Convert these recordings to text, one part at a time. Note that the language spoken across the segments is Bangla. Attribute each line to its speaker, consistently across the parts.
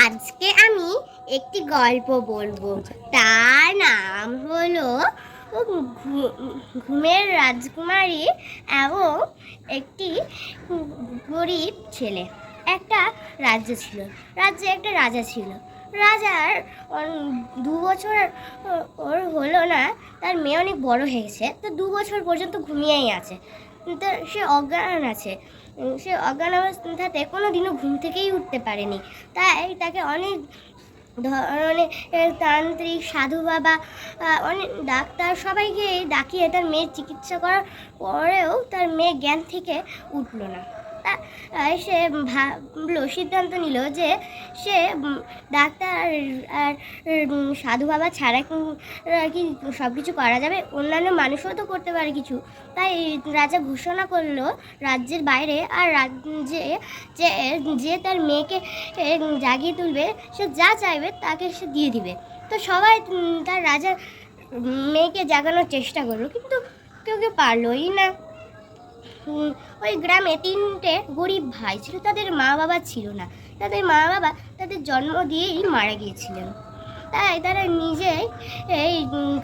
Speaker 1: আজকে আমি একটি গল্প বলবো। তার নাম হলো ঘুমের রাজকুমারী এবং একটি গরিব ছেলে। একটা রাজ্য ছিল, রাজ্যে একটা রাজা ছিল। রাজার 2 বছর ওর হলো না, তার মেয়ে অনেক বড় হয়েছে, তো 2 বছর পর্যন্ত ঘুমিয়েই আছে। তো সে অজ্ঞান আছে, সে অজ্ঞান অবস্থাতে কোনো দিনও ঘুম থেকেই উঠতে পারেনি। তাই তাকে অনেক ধরনের তান্ত্রিক, সাধু বাবা, অনেক ডাক্তার সবাইকে ডাকিয়ে তার মেয়ের চিকিৎসা করার পরেও তার মেয়ে জ্ঞান থেকে উঠল না। সে ভাবলো, সিদ্ধান্ত নিল যে সে ডাক্তার আর সাধু বাবা ছাড়া কি সব কিছু করা যাবে, অন্যান্য মানুষও তো করতে পারে কিছু। তাই রাজা ঘোষণা করলো রাজ্যের বাইরে আর রাজ্যে যে তার মেয়েকে জাগিয়ে তুলবে, সে যা চাইবে তাকে সে দিয়ে দিবে। তো সবাই তার রাজার মেয়েকে জাগানোর চেষ্টা করলো, কিন্তু কেউ পারলোই না। ওই গ্রামে 3টে গরিব ভাই ছিল, তাদের মা বাবা ছিল না। তাদের মা বাবা তাদের জন্ম দিয়েই মারা গিয়েছিলেন। তাই তারা নিজেই এই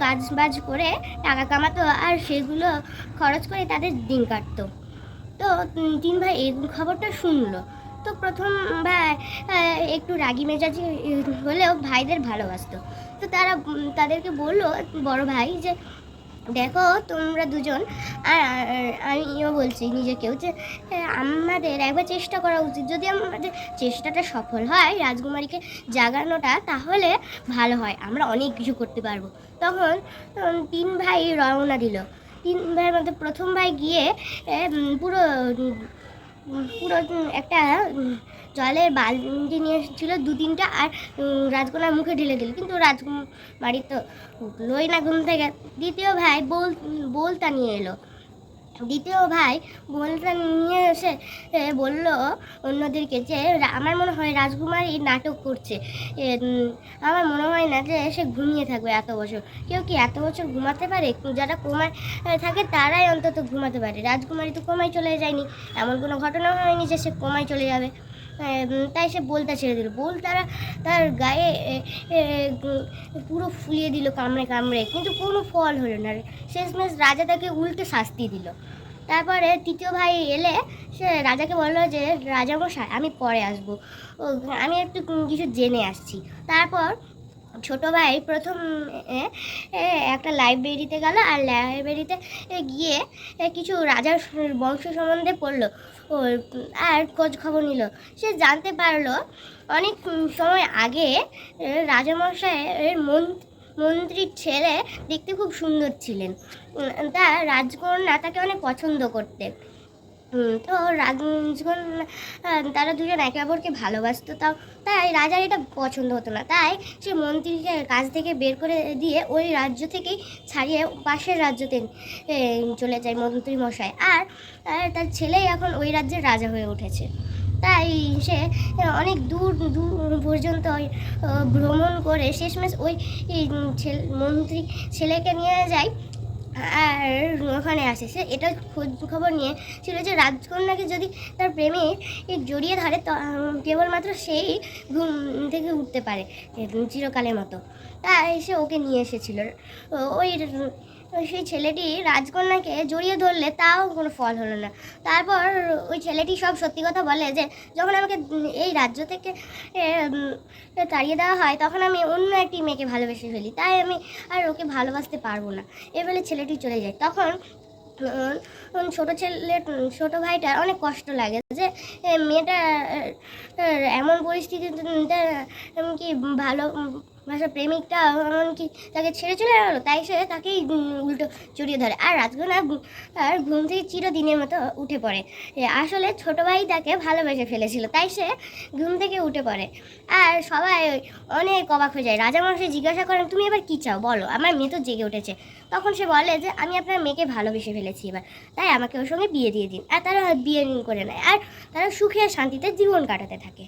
Speaker 1: কাজ বাজ করে টাকা কামাতো আর সেগুলো খরচ করে তাদের দিন কাটতো। তো 3 ভাই এই খবরটা শুনলো। তো প্রথম ভাই একটু রাগী মেজাজি হলেও ভাইদের ভালোবাসতো। তো তারা তাদেরকে বললো, বড় ভাই, যে দেখো তোমরা দুজন আর আমিও বলছি নিজেকেও, যে আমাদের একবার চেষ্টা করা উচিত। যদি আমাদের চেষ্টাটা সফল হয় রাজকুমারীকে জাগানোটা, তাহলে ভালো হয়, আমরা অনেক কিছু করতে পারবো। তখন 3 ভাই রওনা দিল। 3 ভাইয়ের মধ্যে প্রথম ভাই গিয়ে পুরো পুরো একটা জলের বালতি নিয়ে এসেছিল 2-3টা, আর রাজকন্যার মুখে ঢেলে দিল, কিন্তু রাজকুমারী তো উঠলোই না ঘুম থেকে। দ্বিতীয় ভাই বলতা নিয়ে এলো। দ্বিতীয় ভাই বলতা নিয়ে এসে বলল অন্যদেরকে যে আমার মনে হয় রাজকুমারী নাটক করছে, আমার মনে হয় না যে সে ঘুমিয়ে থাকবে এত বছর। কেউ কি এত বছর ঘুমাতে পারে? যারা কোমায় থাকে তারাই অন্তত ঘুমাতে পারে, রাজকুমারী তো কোমায় চলে যায়নি, এমন কোনো ঘটনা হয়নি যে সে কোমায় চলে যাবে। তাই সে বলতা ছেড়ে দিল। বলতারা তার গায়ে পুরো ফুলিয়ে দিল কামড়ে কামড়ে, কিন্তু কোনো ফল হলো না। শেষমেশ রাজা তাকে উল্টে শাস্তি দিল। তারপরে তৃতীয় ভাই এলে সে রাজাকে বললো যে রাজামশাই, আমি পরে আসবো, আমি একটু কিছু জেনে আসছি। তারপর ছোট ভাই প্রথম একটা লাইব্রেরিতে গেল, আর লাইব্রেরিতে গিয়ে কিছু রাজার বংশ সম্বন্ধে পড়লো আর খোঁজ খবর নিল। সে জানতে পারলো অনেক সময় আগে রাজামশাইয়ের মন্ত্রীর ছেলে দেখতে খুব সুন্দর ছিলেন। তা রাজকন্যা তাকে অনেক পছন্দ করতেন। তো রাজকন্যা তারা দুজন একে অপরকে ভালোবাসতো। তাই রাজার এটা পছন্দ হতো না। তাই সে মন্ত্রীকে কাজ থেকে বের করে দিয়ে ওই রাজ্য থেকেই ছাড়িয়ে পাশের রাজ্যতে চলে যায় মন্ত্রী মশাই। আর তার ছেলেই এখন ওই রাজ্যের রাজা হয়ে উঠেছে। তাই সে অনেক দূর দূর পর্যন্ত ভ্রমণ করে শেষমেশ ওই মন্ত্রী ছেলেকে নিয়ে যায় আর ওখানে আসে। সে এটা খোঁজ খবর নিয়ে ছিল যে রাজকন্যাকে যদি তার প্রেমে জড়িয়ে ধরে, কেবলমাত্র সেই ঘুম থেকে উঠতে পারে চিরকালের মতো। তাই সে ওকে নিয়ে এসেছিল। ওই সেই ছেলেটি রাজকন্যাকে জড়িয়ে ধরলে তাও কোনো ফল হলো না। তারপর ওই ছেলেটি সব সত্যি কথা বলে যে যখন আমাকে এই রাজ্য থেকে তাড়িয়ে দেওয়া হয়, তখন আমি অন্য একটি মেয়েকে ভালোবেসে ফেলি, তাই আমি আর ওকে ভালোবাসতে পারবো না, এ বলে ছেলেটি চলে যায়। তখন ছোট ভাইটার অনেক কষ্ট লাগে যে মেয়েটা এমন পরিস্থিতিতে কি ভালো প্রেমিকটা এমনকি তাকে ছেড়ে চলে গেলো। তাই সে তাকেই উল্টো জড়িয়ে ধরে, আর রাজকন্যা আর ঘুম থেকে চিরদিনের মতো উঠে পড়ে। আসলে ছোট ভাই তাকে ভালোবেসে ফেলেছিল, তাই সে ঘুম থেকে উঠে পড়ে। আর সবাই অনেক অবাক হয়ে যায়। রাজামশাই জিজ্ঞাসা করেন, তুমি এবার কী চাও বলো, আমার মেয়ে তো জেগে উঠেছে। তখন সে বলে যে আমি আপনার মেয়েকে ভালোবেসে ফেলেছি এবার, তাই আমাকে ওর সঙ্গে বিয়ে দিয়ে দিন। আর তারা বিয়ে করে নেয়, আর তারা সুখে শান্তিতে জীবন কাটাতে থাকে।